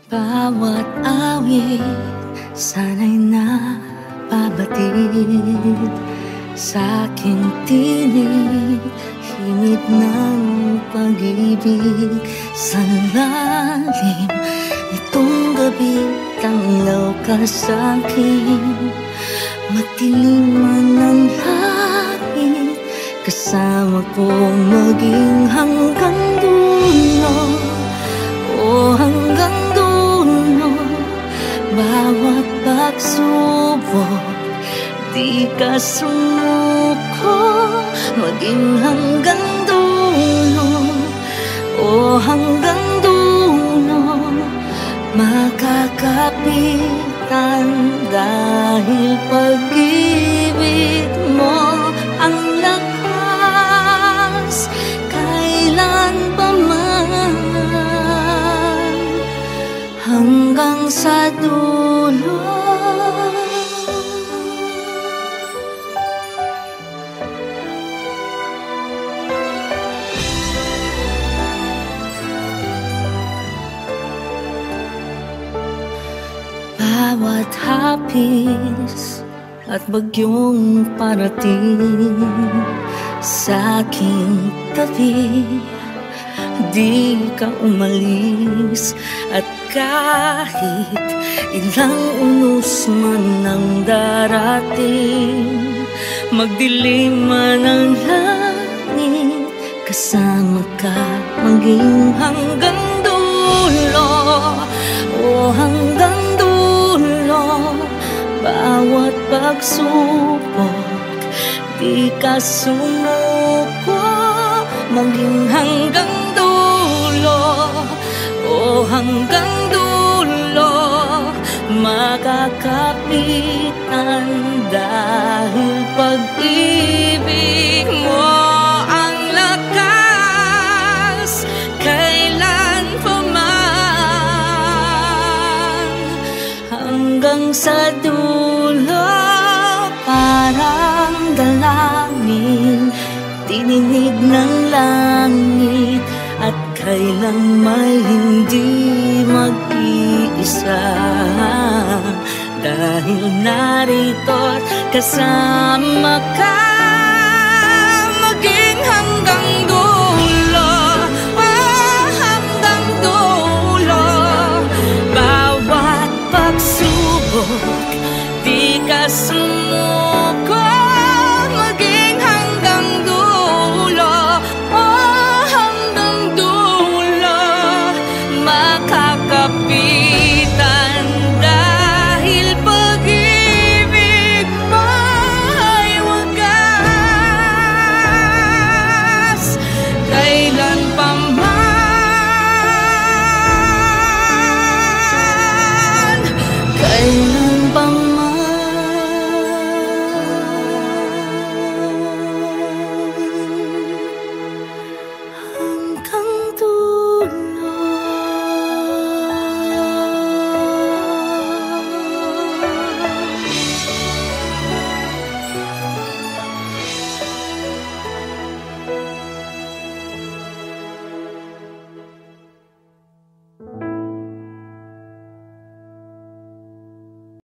Bawat awit sana'y nababatid sa aking tinig, himig ng pag-ibig. Sa lalim nitong gabi, tanglaw ka sa'kin. Matilim man ang langit, kasama kong maging hanggang dulo. O hanggang dulo, bawat pagsubok, di ka sumuko. Maging hanggang dulo, o hanggang dulo, makakapitan dahil pag-ibig mo ang lakas kailan pa man, hanggang sa dulo. Bawat hapis at bagyong parating sa aking tabi, di ka umalis. At kahit ilang unos man ang darating, magdilim man ang langit, kasama ka maging hanggang dulo. O hanggang dulo, bawat pagsubok, di ka sumuko. Maging hanggang dulo, o hanggang dulo, makakapitan dahil pag-ibig mo ang lakas kailan pa man, hanggang sa dulo. Parang dalangin, tininig ng langit, at kailang may hindi mag-iisa. Dahil narito't kasama ka.